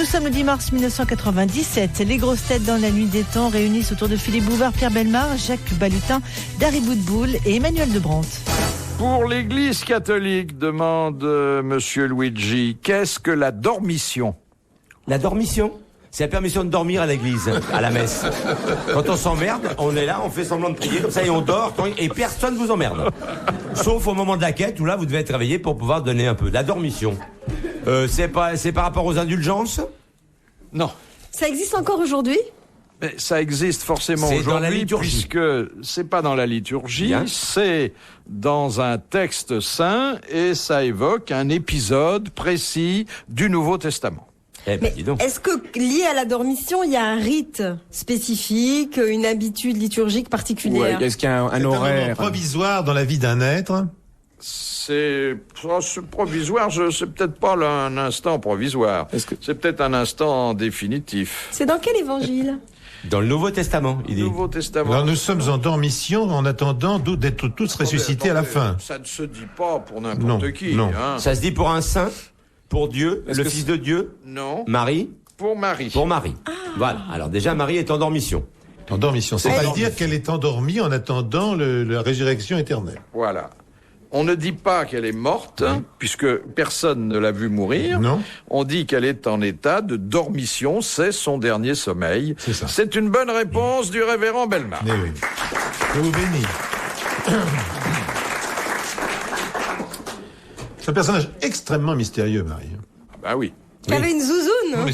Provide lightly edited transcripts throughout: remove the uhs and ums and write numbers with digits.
sommes le 10 mars 1997. Les grosses têtes dans la nuit des temps réunissent autour de Philippe Bouvard, Pierre Bellemare, Jacques Balutin, Dari Boudboul et Emmanuel Debrandt. Pour l'Église catholique, demande Monsieur Luigi, qu'est-ce que la dormition ? La dormition ? C'est la permission de dormir à l'église, à la messe. Quand on s'emmerde, on est là, on fait semblant de prier, comme ça, et on dort, et personne vous emmerde. Sauf au moment de la quête, où là, vous devez être réveillé pour pouvoir donner un peu. La dormition. C'est par rapport aux indulgences ? Non. Ça existe encore aujourd'hui ? Mais ça existe forcément C'est dans la aujourd'hui, liturgie. puisque c'est pas dans la liturgie, Bien. c'est dans un texte saint, et ça évoque un épisode précis du Nouveau Testament. Eh ben, Mais dis donc. est-ce que lié à la dormition, il y a un rite spécifique, une habitude liturgique particulière ? Est-ce qu'il y a un C'est un moment horaire provisoire dans la vie d'un être. C'est provisoire, c'est peut-être pas là, un instant provisoire. C'est peut-être un instant définitif. C'est dans quel évangile ? Dans le Nouveau Testament, il dit. Nouveau Testament. Alors nous sommes en dormition en attendant d'être tous ressuscités à la fin. Ça ne se dit pas pour Non, n'importe qui. non. Hein. Ça se dit pour un saint, pour Dieu, Est-ce le que Fils de Dieu, Non, Marie, pour Marie. pour Marie. Voilà. Alors déjà, Marie est en dormition. En dormition. C'est pas dire qu'elle est endormie en attendant la résurrection éternelle. Voilà. On ne dit pas qu'elle est morte, puisque personne ne l'a vue mourir. Non. On dit qu'elle est en état de dormition, c'est son dernier sommeil. C'est ça. C'est une bonne réponse du révérend Bellemare. Mais oui. Je vous bénis. C'est un personnage extrêmement mystérieux, Marie. Ah bah oui. Il y avait une zouzoune.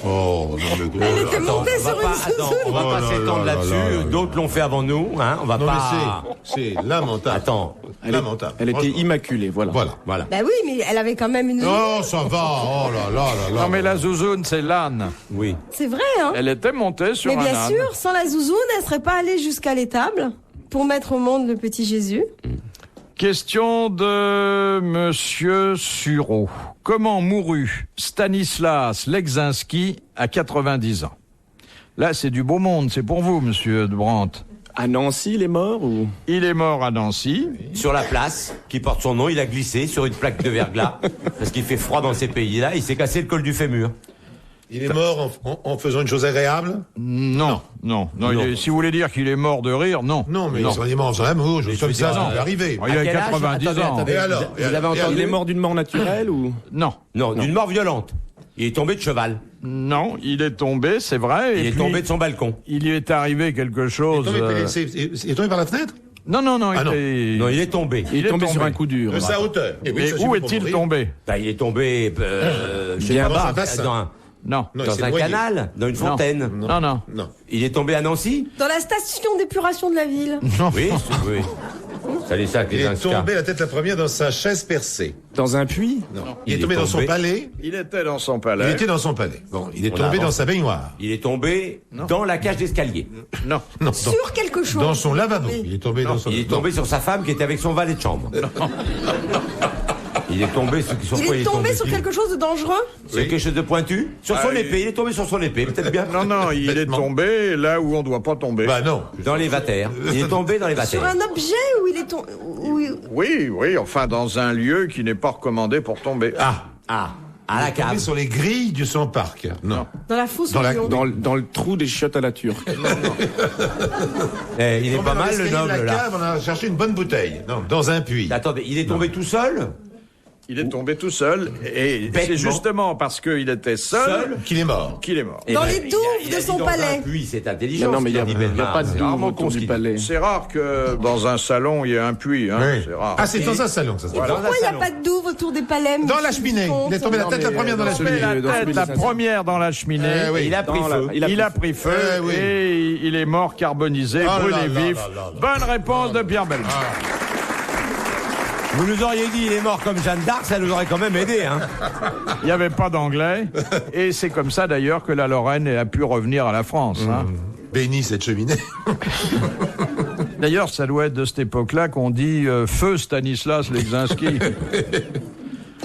Oh, non, mais Elle était montée on va sur pas, une attends, zouzoune. on va Oh pas là s'étendre là là-dessus. là là là. D'autres l'ont fait avant nous, hein. On va Non, pas. mais c'est lamentable. Attends. Lamentable. Elle était Franchement. immaculée, voilà. Voilà. Bah oui, mais elle avait quand même une zouzoune. Oh, ça va. Oh là là là là. Non mais la zouzoune, c'est l'âne. Oui. C'est vrai, hein ? Elle était montée sur Mais un bien âne. sûr, sans la zouzoune, elle serait pas allée jusqu'à l'étable pour mettre au monde le petit Jésus. Question de Monsieur Sureau. Comment mourut Stanislas Leczinski à 90 ans? Là, c'est du beau monde, c'est pour vous, Monsieur Debrandt. À Nancy, il est mort ou ? Il est mort à Nancy. Sur la place qui porte son nom, il a glissé sur une plaque de verglas parce qu'il fait froid dans ces pays-là. Il s'est cassé le col du fémur. Il est mort en faisant une chose agréable? Non. Si vous voulez dire qu'il est mort de rire, non. Non, mais il est mort en faisant l'amour. Je Mais suis comme je veux ça, dire, ça peut arriver. Il a quel âge 90 ans. Attendez. Et alors? Vous avez entendu ? Il est mort d'une mort naturelle ou ? Non. Non, d'une mort violente. Il est tombé de cheval. Non, il est tombé, c'est vrai. Il et est puis, tombé de son balcon. il lui est arrivé quelque Il est chose. tombé, il est tombé par la fenêtre? Non. Ah, non. Non, il est tombé. Il est tombé sur un coup dur. De sa hauteur. Et oui, Mais ça où suffit pour est-il mourir. tombé? Bah, il est tombé Bien bas. Non. Non, il dans s'est un noyé. canal, dans une fontaine. Non. Non. Il est tombé à Nancy. Dans la station d'épuration de la ville. Oui. Salut ça, Il est tombé la tête la première dans sa chaise percée. Dans un puits ? Non. Il est tombé dans son palais. Il était dans son Il palais. était dans son palais. Bon, il est On tombé avance. dans sa baignoire. Il est tombé dans la cage d'escalier. Non. Non, Sur quelque chose. dans son lavabo. Oui. Il est tombé dans son Il est tombé sur sa femme qui était avec son valet de chambre. Il est tombé sur quoi Il est tombé sur dessus quelque chose de dangereux. Sur quelque chose de pointu. Sur son épée. Il est tombé sur son épée. Peut-être bien. Non, il est Bêtement. tombé là où on doit pas tomber. Bah non. Dans les vatères. Il est tombé dans les Sur vatères. un objet où il est tombé. Oui, enfin dans un lieu qui n'est pas recommandé pour tomber. Ah, à la Tombé cave. sur les grilles de son parc. Non. Dans la fosse Dans au la- lion. Dans le trou des chiottes à la turque. Il est Tombé pas dans mal le l'escalier de noble la là. cave, on a cherché une bonne bouteille. Non, dans un puits. Attendez, il est tombé tout seul. Il est tombé tout seul et Bêtement. c'est justement parce qu'il était seul Qu'il est mort. qu'il est mort. Dans Eh les ben, douves il a de dit son dans palais. un puits, c'est intelligent. Non, mais il n'y a, ce qu'a dit il y a Bellemare. pas de C'est douve rarement autour con ce du qu'il palais. C'est rare que dans un salon il y ait un puits. Hein. Oui. C'est rare. Ah, c'est dans un salon, ça se dit. passe. Dans Pourquoi un il n'y a salon. pas de douve autour des palais? Dans la cheminée. Il est tombé la tête la première dans la celui- cheminée. La dans celui tête, de la Saint-Cyr. première dans la cheminée. oui. Il a pris Dans feu. Il a pris feu oui. et il est mort carbonisé, Oh là brûlé là vif. là là là. Bonne réponse de Pierre Bellemare. Vous nous auriez dit il est mort comme Jeanne d'Arc, ça nous aurait quand même aidé, hein. Il n'y avait pas d'anglais et c'est comme ça d'ailleurs que la Lorraine a pu revenir à la France. Hein. Béni cette cheminée. D'ailleurs, ça doit être de cette époque-là qu'on dit feu Stanislas Leczinski.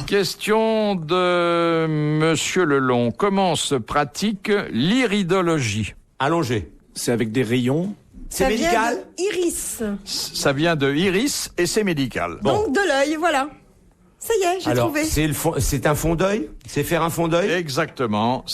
Question de Monsieur Lelong. Comment se pratique l'iridologie? Allongé. C'est avec des rayons. C'est Ça médical. vient de Iris. Ça vient de iris et c'est médical. Donc de l'œil, voilà. Ça y est, j'ai Alors, trouvé. c'est un fond d'œil? C'est faire un fond d'œil? Exactement.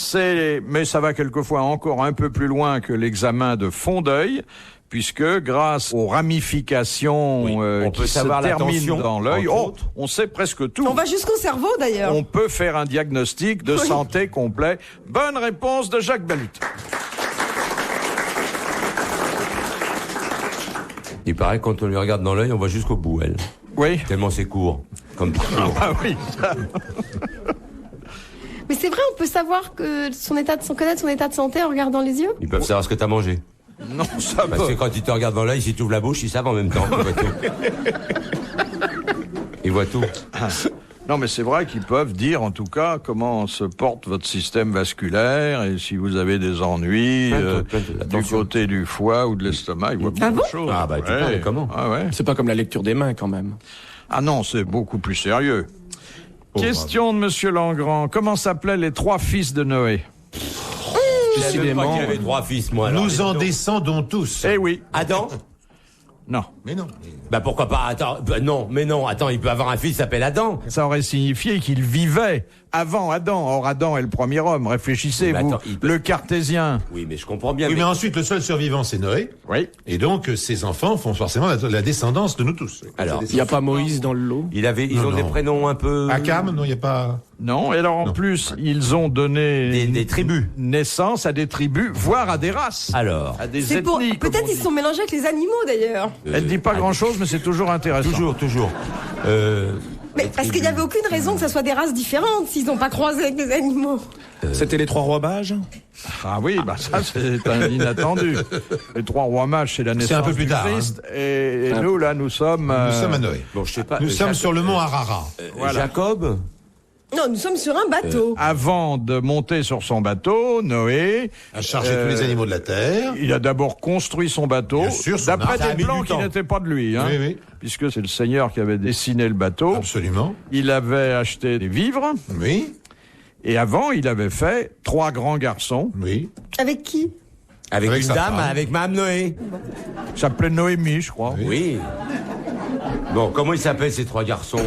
Mais ça va quelquefois encore un peu plus loin que l'examen de fond d'œil, puisque grâce aux ramifications on qui peut savoir se la terminent tension, dans l'œil, entre autres. on sait presque tout. On va jusqu'au cerveau d'ailleurs. On peut faire un diagnostic de Oui. santé complet. Bonne réponse de Jacques Balutin. Il paraît que quand on lui regarde dans l'œil, on voit jusqu'au bout, elle. Oui. Tellement c'est court. Comme parcours. Ah oui. Mais c'est vrai, on peut savoir que connaître son état de santé en regardant les yeux. Ils peuvent savoir ce que t'as mangé. Non, ça Parce que va. quand ils te regardent dans l'œil, s'ils t'ouvrent la bouche, ils savent en même temps. Ils voient tout. Ils voient tout. Non, mais c'est vrai qu'ils peuvent dire, en tout cas, comment se porte votre système vasculaire et si vous avez des ennuis Plein de- du attention. côté du foie ou de l'estomac. Ils voient beaucoup Ah bon de choses. Ah bah, tu parles, comment Ah ouais. C'est pas comme la lecture des mains quand même. Ah non, c'est beaucoup plus sérieux. Question de Monsieur Langrand. Comment s'appelaient les 3 fils de Noé? Je savais même pas Décidément. qu'il y avait 3 fils, moi. alors. Nous en descendons tous. Eh oui. Adam? Non. Mais non. Bah pourquoi pas? Attends, non, mais non. Attends, il peut avoir un fils qui s'appelle Adam. Ça aurait signifié qu'il vivait avant Adam. Or, Adam est le premier homme. Réfléchissez, Mais vous, attends, il peut- le cartésien. Oui, mais je comprends bien. Oui, mais- mais ensuite, le seul survivant, c'est Noé. Oui. Et donc, ses enfants font forcément la descendance de nous tous. Alors, Il n'y a pas Moïse dans le lot. ils Non, ont des non. prénoms un peu... Akam, non, il n'y a pas... Non, et alors en Non. plus, ils ont donné Des tribus. naissance à des tribus, voire à des races, Alors, à des C'est pour. ethnies. comme Peut-être on ils dit. se sont mélangés avec les animaux d'ailleurs. Elle dit pas grand-chose, mais c'est toujours intéressant. toujours. Mais parce qu'il n'y avait aucune raison que ça soit des races différentes s'ils n'ont pas croisé avec les animaux. C'était les 3 rois mages. Ah oui, bah ça c'est un inattendu. Les 3 rois mages, c'est la naissance un peu plus du tard, Christ, et nous là, nous sommes. Nous sommes à Noé. Bon, je sais pas. Nous sommes sur le mont Arara. Jacob. Non, nous sommes sur un bateau. Avant de monter sur son bateau, Noé À charger tous les animaux de la terre. il a d'abord construit son bateau, Bien sûr, son d'après arche. Ça a des mis plans du qui temps. n'étaient pas de lui, hein, Oui, oui. puisque c'est le Seigneur qui avait dessiné le bateau. Absolument. Il avait acheté des vivres. Oui, Et avant, il avait fait 3 grands garçons. oui. Avec qui? Avec Avec une sa dame, femme. avec Mme Noé. Il s'appelait Noémie, je crois. Oui. Bon, comment ils s'appellent ces 3 garçons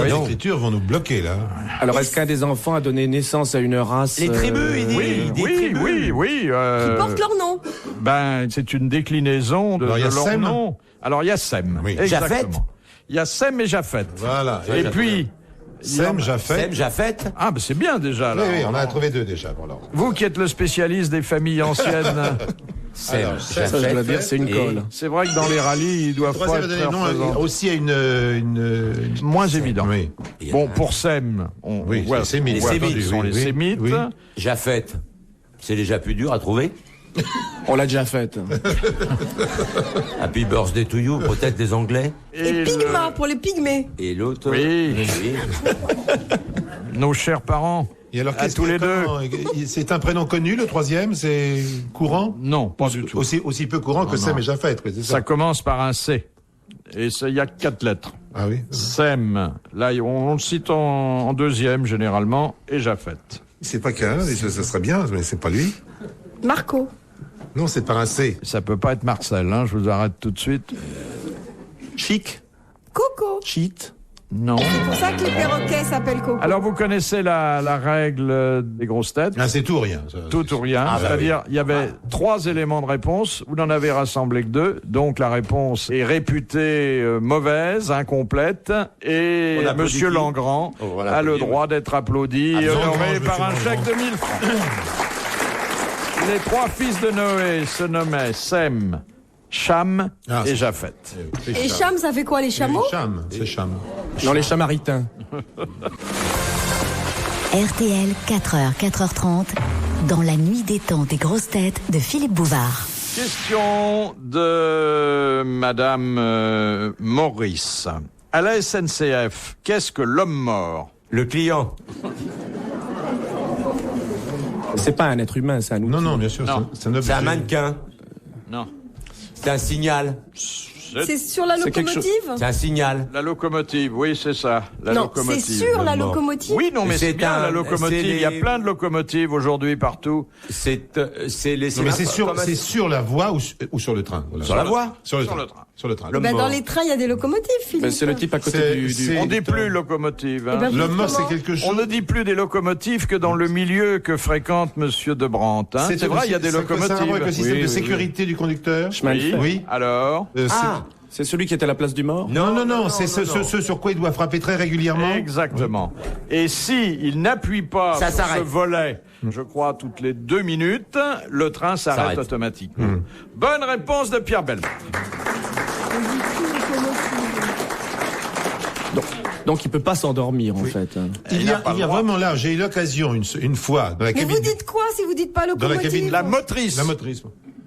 Les non. écritures vont nous bloquer, là. Alors, est-ce qu'un des enfants a donné naissance à une race Les tribus, il dit. Oui, des oui, tribus. oui. Qui portent leur nom. Ben, c'est une déclinaison de, Alors, il y a de leur Sem. nom. Alors, il y a Sem. Oui. Exactement. Japheth. Il y a Sem et Japheth. Voilà. Et puis, Sem, Japheth. Sem, Japheth. ah, ben c'est bien déjà. Oui, Là. oui, on en a trouvé 2 déjà. Bon, alors. Vous qui êtes le spécialiste des familles anciennes, Sem, Alors, Ça, je dois dire, c'est une Et- colle. c'est vrai que dans les rallyes, ils doivent pas Troisième être donné très le nom représentants. aussi à une... Moins évident. Oui. Bon, pour Sem, on Oui, voit les Sémites. on voit Les qui Sémites, sont oui, les oui, Sémites. oui. Japheth. C'est déjà plus dur à trouver. On l'a déjà faite. Happy birthday to you, peut-être des Anglais. Et le- Pygma pour les pygmées. Et l'autre. Oui. Oui. Nos chers parents. Et alors, À qu'est-ce tous que- les deux. comment- C'est un prénom connu, le troisième, c'est courant? Non, pas du tout. Aussi peu courant que Sem et Japheth, oui, c'est Ça ça. commence par un C. Et il y a 4 lettres. Ah oui. Sem, là on le cite en deuxième généralement, et Japheth. C'est pas qu'un, ça serait bien, mais c'est pas lui. Marco. Non, c'est par un C. Ça peut pas être Marcel, hein, je vous arrête tout de suite. Chic. Coco. Cheat. Non. C'est pour ça que les perroquets s'appellent Coco. Alors vous connaissez la règle des grosses têtes, Ah, c'est tout ou rien. ça. tout ou rien, bah c'est-à-dire il y avait 3 éléments de réponse, vous n'en avez rassemblé que 2, donc la réponse est réputée mauvaise, incomplète, et On applaudit Monsieur qui Langrand Oh, voilà, a le applaudit, droit d'être applaudi et Absolument, honoré Monsieur par un Langrand. chèque de 1000 francs. Les 3 fils de Noé se nommaient Sem, Cham Ah, et c'est- Japheth. Et Cham, ça fait quoi les chameaux? Cham, c'est Cham. Dans les Chamaritains. RTL, 4h, 4h30, dans la nuit des temps des grosses têtes de Philippe Bouvard. Question de Madame Maurice. À la SNCF, qu'est-ce que l'homme mort? Le client. C'est pas un être humain, c'est un outil. Non, non, bien sûr, Non. c'est un objet. C'est un mannequin. Non. C'est un signal. C'est sur la c'est quelque locomotive? C'est un signal. La locomotive, oui, c'est ça. La Non, locomotive. c'est sur la mort. locomotive. Oui, non, mais C'est c'est bien un- la locomotive. c'est Il y a les- plein de locomotives aujourd'hui partout. C'est les. Non, mais c'est sur la voie ou sur le train. Voilà. Sur la voie. Sur le Sur train. le train. Sur le train. Le- Bah, mort. dans les trains, il y a des locomotives, Philippe. Ben, c'est le type à côté C'est- du... c'est- On dit plus locomotive. Hein. Eh ben, L'homme mort, Justement. c'est quelque chose. On ne dit plus des locomotives que dans le milieu que fréquente Monsieur de Brandt. Hein. C'est vrai, il y a des C'est un rapport avec le locomotives. système Oui, de oui, sécurité du conducteur. Chemin de Oui. fer. Oui. Alors Ah. C'est celui qui était à la place du mort? Non, c'est ce sur quoi il doit frapper très régulièrement. Exactement. Et si il n'appuie pas Ça sur s'arrête. ce volet, je crois toutes les 2 minutes, le train s'arrête S'arrête. automatiquement. Bonne réponse de Pierre Bellemare. Donc il peut pas s'endormir en fait. Il y n'a a, pas il y a le droit. vraiment là, j'ai eu l'occasion une fois dans la Mais cabine. vous dites quoi si vous dites pas Dans la locomotive? cabine, La motrice. La motrice.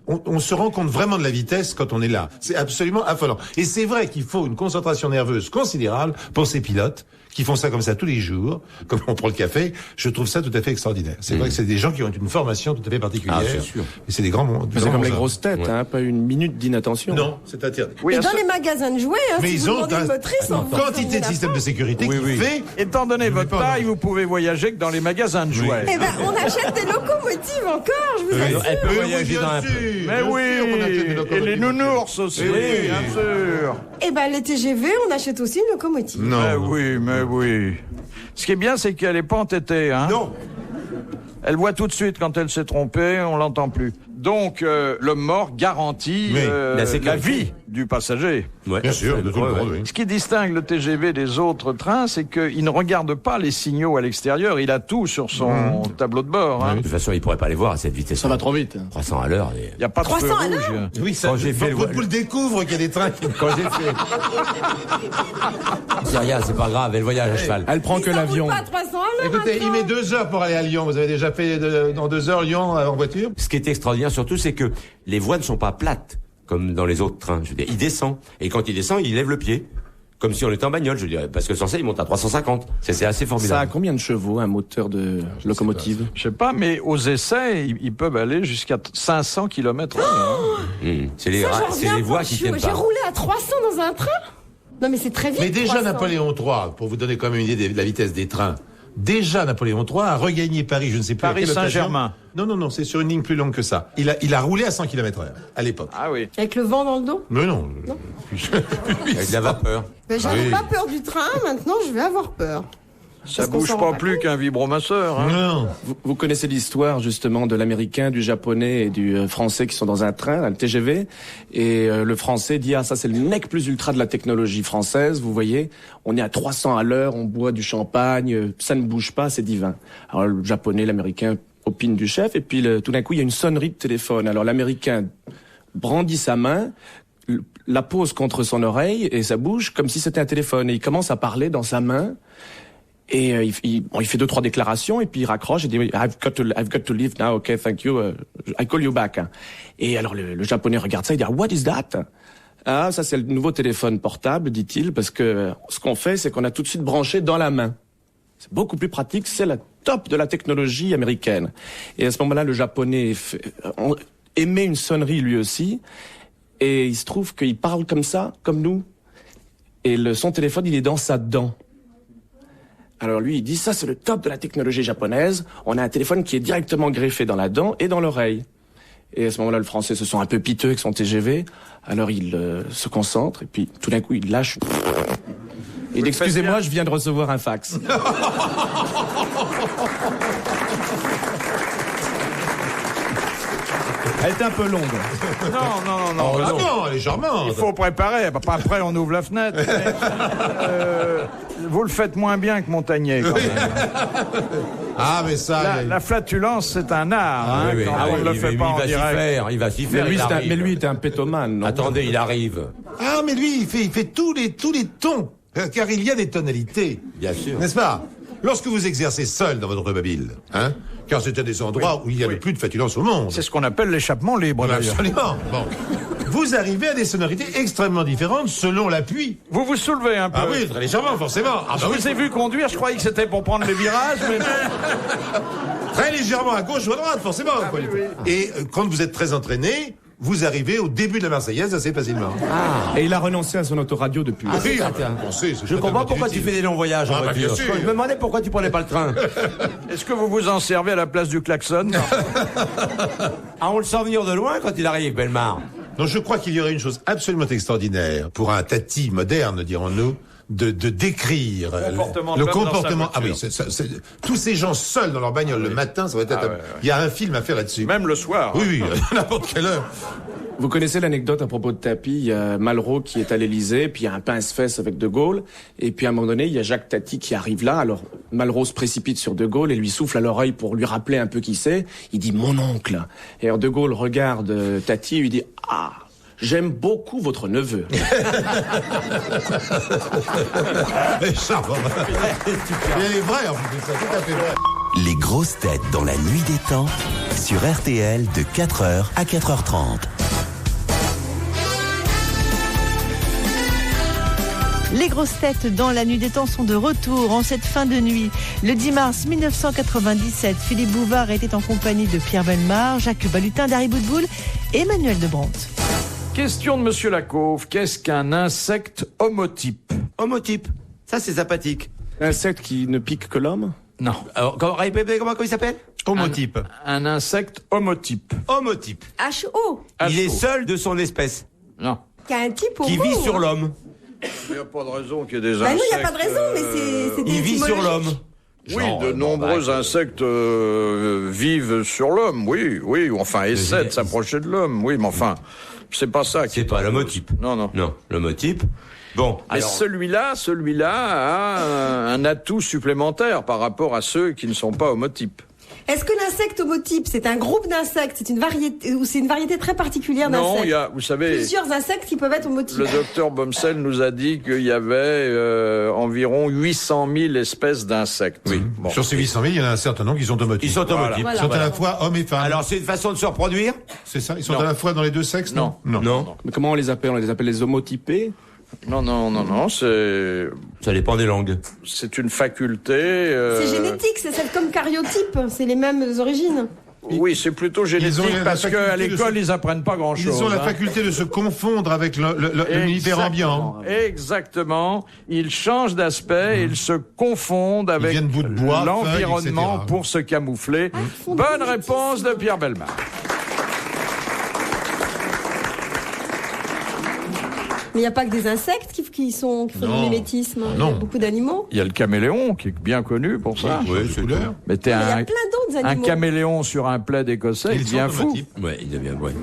On se rend compte vraiment de la vitesse quand on est là. C'est absolument affolant. Et c'est vrai qu'il faut une concentration nerveuse considérable pour ces pilotes qui font ça comme ça tous les jours, comme on prend le café. Je trouve ça tout à fait extraordinaire. C'est vrai que c'est des gens qui ont une formation tout à fait particulière. Ah, c'est sûr. Et c'est des grands mondes. C'est comme les grosses têtes, hein, pas une minute d'inattention. Non, c'est interdit. Oui, Et à dans ce- les magasins de jouets, hein, Mais si ils vous ont demandez une motrice, on vous quantité de systèmes de sécurité qui fait. Étant donné votre pas, taille, vous pouvez voyager que dans les magasins de jouets. Eh ben, on achète des locomotives encore, je vous assure. Elle peut Oui, voyager bien dans un. sûr, Mais bien oui, sûr qu'on achète des et les locomotives. nounours aussi, Oui. bien sûr. Eh ben, les TGV, on achète aussi une locomotive. Non. Mais oui. Ce qui est bien, c'est qu'elle n'est pas entêtée. Hein. Non. Elle voit tout de suite quand elle s'est trompée, on l'entend plus. Donc, l'homme mort garantit Oui, la sécurité. vie du passager. Ouais. Bien sûr, de tout le monde, oui. Ce qui distingue le TGV des autres trains, c'est qu'il ne regarde pas les signaux à l'extérieur, il a tout sur son tableau de bord. Hein. De toute façon, il pourrait pas les voir à cette vitesse. Ça va trop vite. 300 à l'heure. Il n'y a pas de 300 feu à rouge. Oui, ça, Quand j'ai fait vous le découvre qu'il y a des trains qui... Quand j'ai fait. C'est rien, c'est pas grave, elle voyage à cheval. Elle prend Mais que ça l'avion. roule pas à 300 à l'heure. Écoutez, il maintenant. met 2 heures pour aller à Lyon. Vous avez déjà fait dans 2 heures Lyon en voiture? Ce qui est extraordinaire surtout, c'est que les voies ne sont pas plates, comme dans les autres trains. Je veux dire, il descend. Et quand il descend, il lève le pied. Comme si on était en bagnole, je dirais. Parce que sans ça, il monte à 350. C'est assez Ça a formidable. combien de chevaux un moteur de locomotive? Je sais pas, mais aux essais, ils peuvent aller jusqu'à 500 km/h. C'est les, Ça, j'en c'est reviens les pas. voies qui tiennent J'ai pas. roulé à 300 dans un train. Non, mais c'est très vite. Mais déjà 300. Napoléon III, pour vous donner quand même une idée de la vitesse des trains, déjà Napoléon III a regagné Paris, je ne sais plus. à quelle occasion. Paris-Saint-Germain. Non, c'est sur une ligne plus longue que ça. Il a roulé à 100 km/h à l'époque. Ah oui. Avec le vent dans le dos. Mais non. Avec de la vapeur. Ben, j'avais Oui. pas peur du train, maintenant je vais avoir peur. Ça Parce qu'on bouge s'en pas rend plus compte. qu'un vibromasseur. Hein. Non. Vous connaissez l'histoire justement de l'américain, du japonais et du français qui sont dans un train, un TGV, et le français dit ah ça c'est le mec plus ultra de la technologie française, vous voyez, on est à 300 à l'heure, on boit du champagne, ça ne bouge pas, c'est divin. Alors le japonais, l'américain opine du chef, et puis tout d'un coup il y a une sonnerie de téléphone. Alors l'américain brandit sa main, la pose contre son oreille et ça bouge comme si c'était un téléphone, et il commence à parler dans sa main. Et il fait 2-3 déclarations et puis il raccroche et dit I've got to leave now, okay, thank you, I call you back. Et alors le japonais regarde ça, il dit what is that? Ah, ça c'est le nouveau téléphone portable, dit-il, parce que ce qu'on fait, c'est qu'on a tout de suite branché dans la main. C'est beaucoup plus pratique, c'est la top de la technologie américaine. Et à ce moment-là, le japonais émet une sonnerie lui aussi, et il se trouve qu'il parle comme ça, comme nous, et son téléphone, il est dans sa dent. Alors lui, il dit, ça c'est le top de la technologie japonaise, on a un téléphone qui est directement greffé dans la dent et dans l'oreille. Et à ce moment-là, le français se sent un peu piteux avec son TGV, alors il se concentre, et puis tout d'un coup, il lâche. Il dit, excusez-moi, je viens de recevoir un fax. Elle était un peu longue. Non. Ah non, elle est charmante. Il faut préparer. Pas après, on ouvre la fenêtre. Mais, vous le faites moins bien que Montagnier. Quand même. Ah, mais ça... La flatulence, c'est un art. Hein, quand on ne le fait pas en direct. Il va s'y faire. Mais lui était un pétomane, non? Attendez, il arrive. Ah, mais lui, il fait tous les tons. Car il y a des tonalités. Bien sûr. N'est-ce pas? Lorsque vous exercez seul dans votre automobile, hein? Car c'est un des endroits où il y a le plus de flatulence au monde. C'est ce qu'on appelle l'échappement libre, d'ailleurs. Absolument. Bon. Vous arrivez à des sonorités extrêmement différentes selon l'appui. Vous vous soulevez un peu. Ah oui, très légèrement, forcément. Ah, Je bah oui. vous ai vu conduire, je croyais que c'était pour prendre les virages, mais... Très légèrement à gauche ou à droite, forcément. Et quand vous êtes très entraîné, vous arrivez au début de la Marseillaise assez facilement. Et il a renoncé à son autoradio depuis. Oui, on sait, Je comprends pourquoi tu fais des longs voyages en Ah, voiture. bien sûr. Je me demandais pourquoi tu prenais pas le train. Est-ce que vous vous en servez à la place du klaxon? Ah, on le sent venir de loin quand il arrive, Bellemare. Non, je crois qu'il y aurait une chose absolument extraordinaire pour un tati moderne, dirons-nous, de décrire comportement de le l'homme dans sa comportement. Ah oui, voiture. tous ces gens seuls dans leur bagnole le matin, ça va être. Il y a un film à faire là-dessus. Même le soir. Oui, à n'importe quelle heure. Vous connaissez l'anecdote à propos de Tapie, il y a Malraux qui est à l'Élysée, puis il y a un pince-fesse avec De Gaulle, et puis à un moment donné, il y a Jacques Tati qui arrive là, alors Malraux se précipite sur De Gaulle et lui souffle à l'oreille pour lui rappeler un peu qui c'est, il dit « mon oncle ». Et alors De Gaulle regarde Tati et lui dit « ah ». J'aime beaucoup votre neveu. Mais ça, bon, elle est vraie en plus, c'est tout à fait vrai. Les grosses têtes dans la nuit des temps sur RTL de 4h à 4h30. Les grosses têtes dans la nuit des temps sont de retour en cette fin de nuit. Le 10 mars 1997, Philippe Bouvard était en compagnie de Pierre Bellemare, Jacques Balutin, Dari Boudboul et Emmanuel de Brandt. Question de Monsieur Lacauve. Qu'est-ce qu'un insecte homotype? Homotype. Ça, c'est sympathique. Insecte qui ne pique que l'homme? Non. Alors, comment il s'appelle? Homotype. Un insecte homotype. Homotype. H.O. Il est seul de son espèce. Non. Qui a un type au Qui mot, vit hein. sur l'homme. Il n'y a pas de raison qu'il y ait des Bah insectes. non, il n'y a pas de raison, mais c'est Il vit sur l'homme. Oui, Genre, de nombreux insectes vivent sur l'homme, oui, enfin, essaient de s'approcher de l'homme, oui, mais enfin, c'est pas ça qui C'est pas l'homotype. Non. Non, l'homotype. Bon, Mais alors, celui-là a un atout supplémentaire par rapport à ceux qui ne sont pas homotypes. Est-ce que l'insecte homotype, c'est un groupe d'insectes, c'est une variété, ou c'est une variété très particulière Non, d'insectes? il y a, vous savez, Plusieurs insectes qui peuvent être homotypes. le docteur Bomsel nous a dit qu'il y avait environ 800 000 espèces d'insectes. Oui. Bon. Sur ces 800 000, il y en a un certain nombre qui sont homotypes. ils sont homotypes. Ils sont à la fois hommes et femmes. Alors, c'est une façon de se reproduire? C'est ça. Ils sont Non. à la fois dans les deux sexes. Non. Non. Mais comment on les appelle? On les appelle les homotypés? Non, Ça dépend des langues. c'est une faculté. C'est génétique, c'est comme cariotype, c'est les mêmes origines. Oui, c'est plutôt génétique la parce faculté qu'à de l'école, ils apprennent pas grand-chose. Ils ont la hein. faculté de se confondre avec l'univers ambiant. Exactement. Ils changent d'aspect, ils se confondent avec viennent bout de bois, l'environnement feuilles, etc. pour se camoufler. font Bonne des réponse de Pierre Bellemare. Mais il n'y a pas que des insectes qui font du Non. mimétisme. Il y Non. a beaucoup d'animaux. Il y a le caméléon qui est bien connu pour ça. Oui, c'est couleur. Mettez Il y a un plein d'autres un animaux. caméléon sur un plaid écossais, il Ils sont devient fou. homotypes. Ouais, il devient, ouais.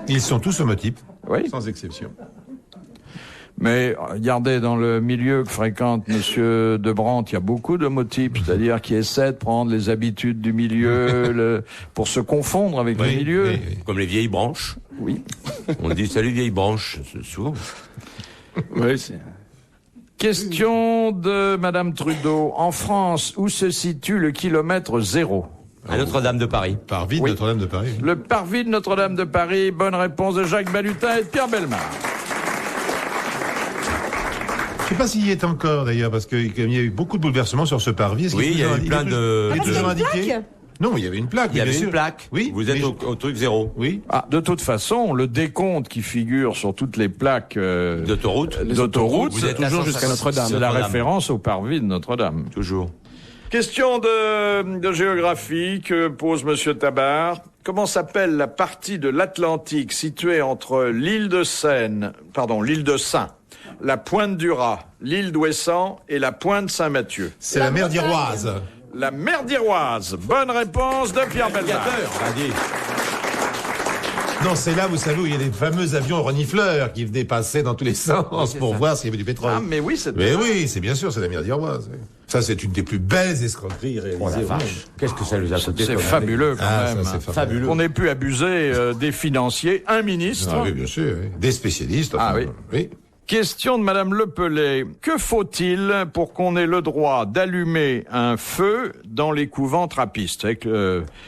Ils sont tous homotypes, Oui. sans exception. Mais regardez, dans le milieu que fréquente Monsieur de Brandt, il y a beaucoup d'homotypes, c'est-à-dire qui essaient de prendre les habitudes du milieu pour se confondre avec le milieu. oui. Comme les vieilles branches. Oui. On dit salut vieille branche, souvent. Oui, c'est... Question de Madame Trudeau. En France, où se situe le kilomètre zéro? À Notre-Dame de Paris. Parvis de Oui. Notre-Dame de Paris. Le parvis de Notre-Dame de Paris. Bonne réponse de Jacques Balutin et de Pierre Bellemare. Je sais pas s'il y est encore d'ailleurs, parce qu'il y a eu beaucoup de bouleversements sur ce parvis. Est-ce Oui, qu'il il y a toujours eu plein de... il est Parce qu'il y a toujours une indiqué plaque. Non, il y avait une plaque. Il y oui, avait bien une sûr. plaque. Oui. Vous êtes mais- au truc zéro. Oui. Ah, de toute façon, le décompte qui figure sur toutes les plaques D'autoroute. d'autoroute, Vous êtes toujours à jusqu'à 150. Notre-Dame. c'est la Notre-Dame. référence au parvis de Notre-Dame. Toujours. Question de géographie que pose Monsieur Tabar. Comment s'appelle la partie de l'Atlantique située entre l'île de Seine, l'île de Saint, la pointe du Raz, l'île d'Ouessant et la pointe Saint-Mathieu? C'est la mer d'Iroise. La mer d'Iroise. Bonne réponse de Pierre Bellemare. Non, c'est là, vous savez, où il y a des fameux avions renifleurs qui venaient passer dans tous les sens pour voir s'il y avait du pétrole. Ah, mais oui, c'est Mais oui, c'est bien sûr, c'est la mer d'Iroise. Oui. Ça, c'est une des plus belles escroqueries réalisées. Oh la au monde. vache. Qu'est-ce que ça nous a coûté c'est comme fabuleux quand Ah, même. ça, c'est Fabuleux. On ait pu abuser des financiers, un ministre. Ah oui, bien sûr. Oui. Des spécialistes. Ah enfin, oui. Oui. Question de Madame Lepelay. Que faut-il pour qu'on ait le droit d'allumer un feu dans les couvents trappistes?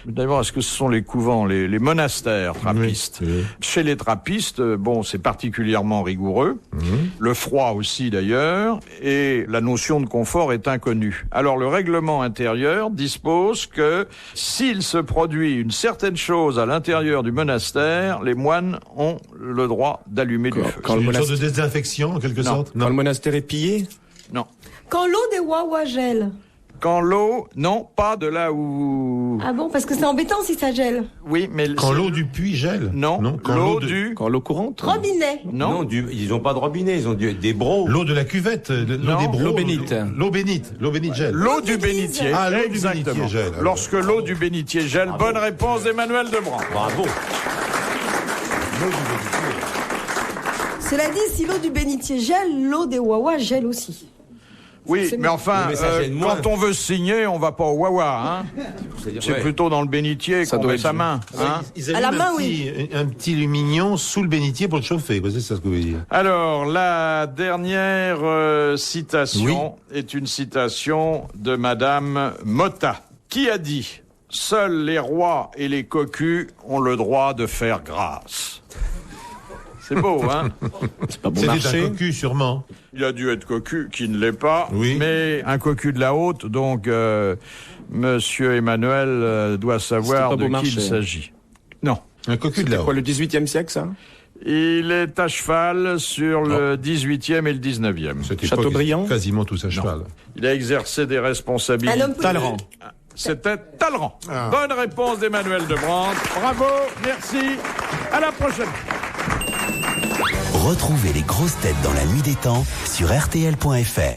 D'abord, est-ce que ce sont les couvents, les monastères trappistes? Oui. Chez les trappistes, bon, c'est particulièrement rigoureux. Le froid aussi d'ailleurs, et la notion de confort est inconnue. Alors le règlement intérieur dispose que s'il se produit une certaine chose à l'intérieur du monastère, les moines ont le droit d'allumer du feu. Quand le Une sorte monastère- de désinfection, en quelque sorte. Quand le monastère est pillé? Non. Quand l'eau des Wawa gèle. Quand l'eau, non, pas de là où... Ah bon, parce que c'est embêtant si ça gèle. Oui, mais... Quand l'eau du puits gèle. Non, Quand l'eau de- du... Quand l'eau courante? Robinet. Non. Ils ont pas de robinet, ils ont des brocs. L'eau de la cuvette, l'eau Non, des brocs. l'eau bénite. L'eau bénite gèle. L'eau du d'église. bénitier. Ah, l'eau du Exactement. bénitier gèle. Lorsque l'eau du bénitier gèle. Bonne réponse d'Emmanuel Debrand. Bravo. Cela dit, si l'eau du bénitier gèle, l'eau des Wawa gèle aussi. Oui, Forcément. mais enfin, Oui, mais ça gêne moins. quand on veut signer, on va pas au Wawa, hein. C'est Ouais. plutôt dans le bénitier Ça qu'on doit met être sa dit. main, hein. Ils À la allument main, un petit lumignon sous le bénitier pour le chauffer. C'est ça ce que vous voulez dire. Alors, la dernière citation est une citation de Madame Motta, qui a dit « Seuls les rois et les cocus ont le droit de faire grâce ». C'est beau, hein? C'est pas bon C'était un marché. cocu, sûrement. Il a dû être cocu, qui ne l'est pas, Oui. mais un cocu de la haute, donc Monsieur Emmanuel doit savoir C'était pas de beau qui marché. hein. il s'agit. Non. Un cocu de C'est la quoi, haute. le 18e siècle, ça? Il est à cheval sur le 18e et le 19e. Cette Chateaubriand époque, quasiment tous à cheval. Il a exercé des responsabilités. Un homme politique. Talleyrand. C'était Talleyrand. Ah. Bonne réponse d'Emmanuel Debrand. Bravo, merci. À la prochaine. Retrouvez les grosses têtes dans la nuit des temps sur RTL.fr.